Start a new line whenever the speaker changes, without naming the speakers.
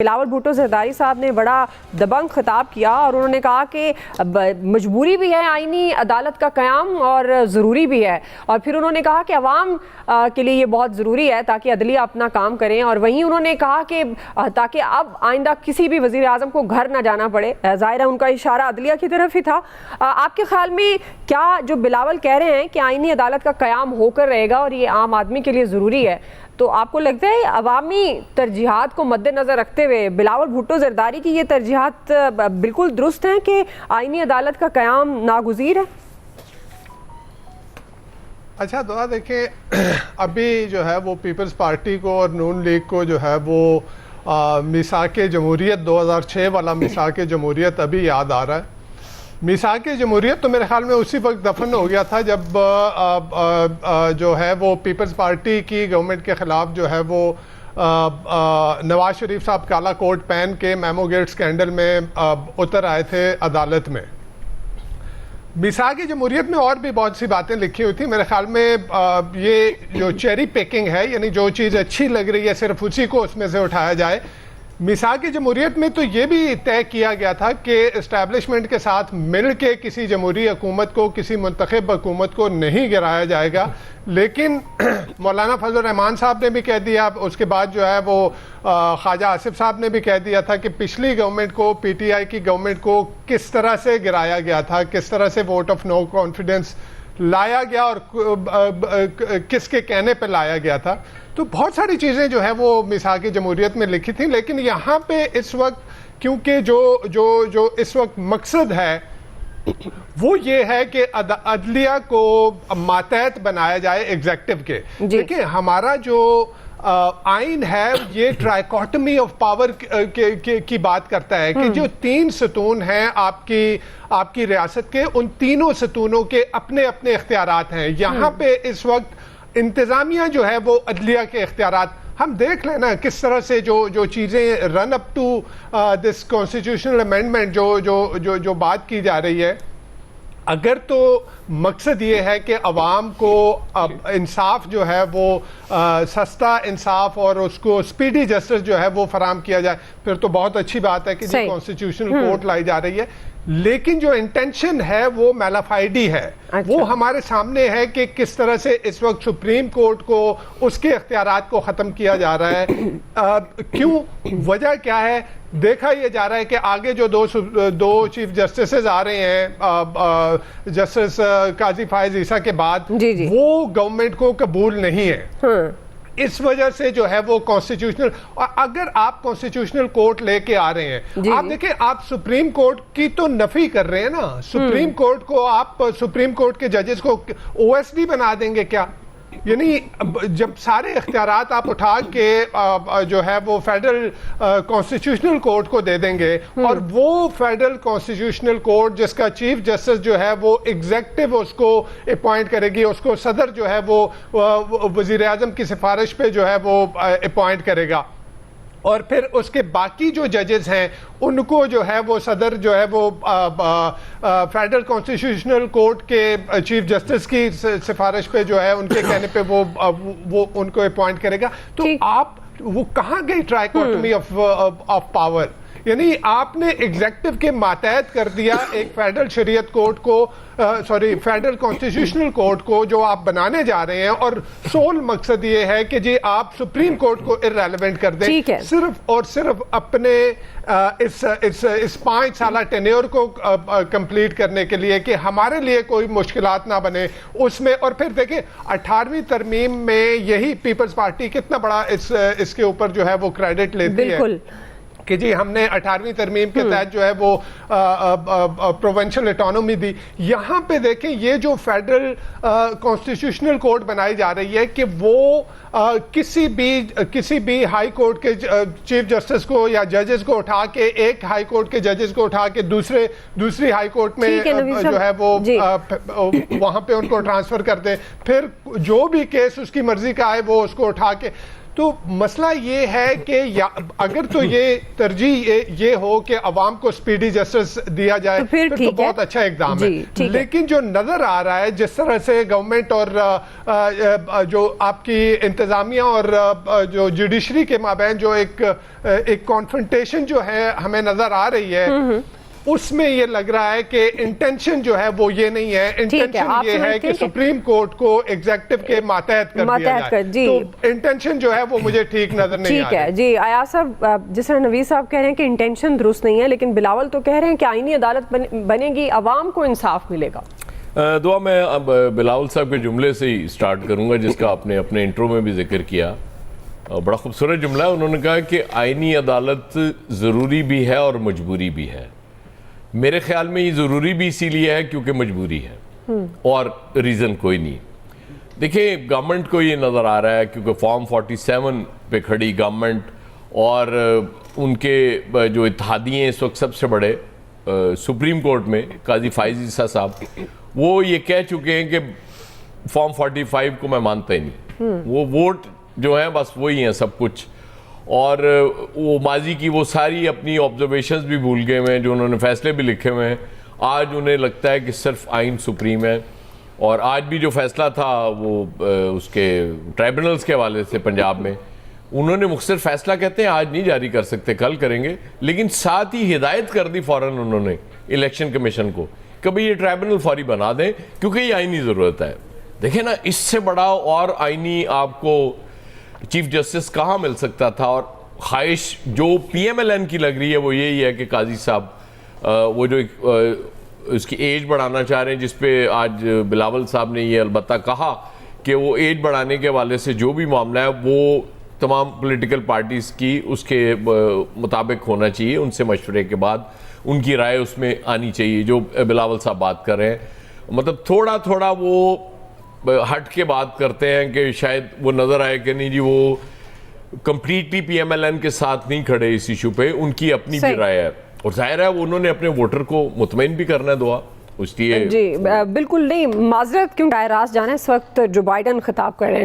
बिलावल भुट्टो ज़रदारी साहब ने बड़ा दबंग खिताब किया और उन्होंने कहा कि मजबूरी भी है आईनी अदालत का क़याम और ज़रूरी भी है। और फिर उन्होंने कहा कि अवाम के लिए ये बहुत ज़रूरी है ताकि अदलिया अपना काम करें। और वहीं उन्होंने कहा कि ताकि अब आइंदा किसी भी वज़ीर आज़म को घर ना जाना पड़े। ज़ाहिर है उनका इशारा अदलिया की तरफ ही था। आपके ख्याल में क्या जो बिलावल कह रहे हैं कि आईनी अदालत का क़याम होकर रहेगा और ये आम आदमी के लिए ज़रूरी है, तो आपको लगता है अवामी तरजीहात को मद्देनज़र रखते हुए बिलावल भुट्टो ज़रदारी की ये तरजीहात बिल्कुल दुरुस्त हैं कि आईनी अदालत का क़याम नागुज़ीर है?
अच्छा तो देखिए, अभी जो है वो पीपल्स पार्टी को और नून लीग को जो है वो मिसाक जमहूरियत 2006 वाला मिसाक जमहूरियत अभी याद आ रहा है। मिसाक जमहूरियत तो मेरे ख्याल में उसी वक्त दफन हो गया था जब जो है वो पीपल्स पार्टी की गवर्नमेंट के ख़िलाफ़ जो है वो नवाज शरीफ साहब काला कोट पहन के मेमोगेट स्कैंडल में उतर आए थे अदालत में। मिसाक जमहूरियत में और भी बहुत सी बातें लिखी हुई थी। मेरे ख्याल में ये जो चेरी पिकिंग है, यानी जो चीज़ अच्छी लग रही है सिर्फ उसी को उसमें से उठाया जाए। मिसाक जमहूरियत में तो ये भी तय किया गया था कि इस्टेब्लिशमेंट के साथ मिल के किसी जमहूरी हुकूमत को, किसी मुंतखब हुकूमत को नहीं गिराया जाएगा। लेकिन मौलाना फजल रहमान साहब ने भी कह दिया, उसके बाद जो है वो ख्वाजा आसिफ साहब ने भी कह दिया था कि पिछली गवर्नमेंट को, पीटीआई की गवर्नमेंट को किस तरह से गिराया गया था, किस तरह से वोट ऑफ नो कॉन्फिडेंस लाया गया और किसके कहने पे लाया गया था। तो बहुत सारी चीज़ें जो है वो मिसाक जमहूरियत में लिखी थी। लेकिन यहाँ पे इस वक्त क्योंकि जो इस वक्त मकसद है वो ये है कि अदलिया को मातहत बनाया जाए एग्जेक्टिव के। देखिए हमारा जो आइन है ये ट्राइकोटमी ऑफ पावर की बात करता है कि जो तीन सतून हैं आपकी रियासत के, उन तीनों सतूनों के अपने अपने इख्तियारात हैं। यहाँ पे इस वक्त इंतजामिया जो है वो अदलिया के इख्तियारात, हम देख लेना किस तरह से जो चीज़ें run up to this constitutional amendment जो बात की जा रही है, अगर तो मकसद ये है कि अवाम को इंसाफ जो है वो सस्ता इंसाफ और उसको स्पीडी जस्टिस जो है वो फराम किया जाए, फिर तो बहुत अच्छी बात है कि जी कॉन्स्टिट्यूशनल कोर्ट लाई जा रही है। लेकिन जो इंटेंशन है वो मैलाफाइडी है। अच्छा। वो हमारे सामने है कि किस तरह से इस वक्त सुप्रीम कोर्ट को उसके इख्तियारात को ख़त्म किया जा रहा है। क्यों, वजह क्या है? देखा यह जा रहा है कि आगे जो दो चीफ जस्टिस आ रहे हैं जस्टिस काजी फायज ईसा के बाद, वो गवर्नमेंट को कबूल नहीं है। इस वजह से जो है वो कॉन्स्टिट्यूशनल, अगर आप कॉन्स्टिट्यूशनल कोर्ट लेके आ रहे हैं, आप देखें आप सुप्रीम कोर्ट की तो नफी कर रहे हैं ना। सुप्रीम कोर्ट को आप सुप्रीम कोर्ट के जजेस को ओएसडी बना देंगे क्या? यानी जब सारे इख्तियारात आप उठा के जो है वो फेडरल कॉन्स्टिट्यूशनल कोर्ट को दे देंगे और वो फेडरल कॉन्स्टिट्यूशनल कोर्ट जिसका चीफ जस्टिस जो है वो एग्जेक्टिव उसको अपॉइंट करेगी, उसको सदर जो है वो वजीर आजम की सिफारिश पे जो है वो अपॉइंट करेगा और फिर उसके बाकी जो जजेस हैं उनको जो है वो सदर जो है वो फेडरल कॉन्स्टिट्यूशनल कोर्ट के चीफ जस्टिस की सिफारिश पे जो है उनके कहने पे वो उनको अपॉइंट करेगा। तो आप वो कहाँ गई ट्राइकोटमी ऑफ पावर? यानी आपने एग्जेक्टिव के मातहत कर दिया एक फेडरल शरीयत कोर्ट को, फेडरल कॉन्स्टिट्यूशनल कोर्ट को जो आप बनाने जा रहे हैं, और सोल मकसद ये है कि जी आप सुप्रीम कोर्ट को इररेलेवेंट कर दें सिर्फ और सिर्फ अपने इस 5 साल टेन्योर को कंप्लीट करने के लिए कि हमारे लिए कोई मुश्किलात ना बने उसमें। और फिर देखिए 18वीं तरमीम में यही पीपल्स पार्टी कितना बड़ा इसके ऊपर जो है वो क्रेडिट लेती है कि जी हमने 18वीं तरमीम के तहत जो है वो प्रोविंशियल ऑटोनॉमी दी। यहाँ पे देखें ये जो फेडरल कॉन्स्टिट्यूशनल कोर्ट बनाई जा रही है कि वो किसी भी हाई कोर्ट के चीफ जस्टिस को या जजेस को उठा के, एक हाई कोर्ट के जजेस को उठा के दूसरी हाई कोर्ट में जो है वो वहाँ पे उनको ट्रांसफर कर दे, फिर जो भी केस उसकी मर्जी का है वो उसको उठा के। तो मसला ये है कि अगर तो ये तरजीह ये हो कि अवाम को स्पीडी जस्टिस दिया जाए
तो फिर
तो बहुत अच्छा इकदाम है। लेकिन जो नजर आ रहा है जिस तरह से गवर्नमेंट और जो आपकी इंतजामिया और जो जुडिशरी के माबैन जो एक कॉन्फ्रंटेशन जो है हमें नजर आ रही है, उसमें ये लग रहा है कि इंटेंशन जो है वो ये नहीं है। इंटेंशन ये है कि सुप्रीम कोर्ट को एग्जीक्यूटिव के मातहत कर दिया जाए। तो इंटेंशन जो है वो मुझे ठीक नजर नहीं आ रही।
ठीक है जी। अयाज साहब, जिस तरह नवीद साहब कह रहे हैं कि इंटेंशन दुरुस्त नहीं है, लेकिन बिलावल तो कह रहे हैं कि आईनी अदालत बनेगी, अवाम को इंसाफ मिलेगा।
दुआ मैं अब बिलावल साहब के जुमले से ही स्टार्ट करूंगा जिसका आपने अपने इंट्रो में भी जिक्र किया। बड़ा खूबसूरत जुमला है। उन्होंने कहा कि आईनी अदालत ज़रूरी भी है और मजबूरी भी है। मेरे ख्याल में ये ज़रूरी भी इसीलिए है क्योंकि मजबूरी है और रीज़न कोई नहीं। देखिए, गवर्नमेंट को ये नज़र आ रहा है क्योंकि फॉर्म 47 पे खड़ी गवर्नमेंट और उनके जो इत्तेहादी हैं इस वक्त सबसे बड़े सुप्रीम कोर्ट में काजी फाइज ईसा साहब, वो ये कह चुके हैं कि फॉर्म 45 को मैं मानता ही नहीं। वो वोट जो है बस वही हैं सब कुछ, और वो माजी की वो सारी अपनी ऑब्जर्वेशंस भी भूल गए हैं, जो उन्होंने फैसले भी लिखे हुए हैं। आज उन्हें लगता है कि सिर्फ आइन सुप्रीम है। और आज भी जो फैसला था वो उसके ट्राइब्यूनल्स के हवाले से पंजाब में, उन्होंने मुख्तसर फैसला कहते हैं आज नहीं जारी कर सकते, कल करेंगे, लेकिन साथ ही हिदायत कर दी फ़ौरन उन्होंने इलेक्शन कमीशन को कभी ये ट्राइब्यूनल फौरी बना दें क्योंकि ये आइनी ज़रूरत है। देखें ना, इससे बड़ा और आइनी आपको चीफ जस्टिस कहाँ मिल सकता था। और ख्वाहिश जो PMLN की लग रही है वो यही है कि काजी साहब वो जो उसकी एज बढ़ाना चाह रहे हैं, जिस पे आज बिलावल साहब ने ये अलबत्ता कहा कि वो एज बढ़ाने के वाले से जो भी मामला है वो तमाम पॉलिटिकल पार्टीज़ की उसके मुताबिक होना चाहिए, उनसे मशवरे के बाद उनकी राय उसमें आनी चाहिए। जो बिलावल साहब बात कर रहे हैं, मतलब थोड़ा थोड़ा वो हट के बात करते हैं कि शायद वो नज़र आए कि नहीं जी वो कंप्लीटली PMLN के साथ नहीं खड़े इस इशू पे, उनकी अपनी भी राय है और जाहिर है वो उन्होंने अपने वोटर को मुतमईन भी करना है दुआ उसलिए।
जी बिल्कुल नहीं, माजरत क्यों राज जाना है। इस वक्त जो बाइडन खिताब कर रहे हैं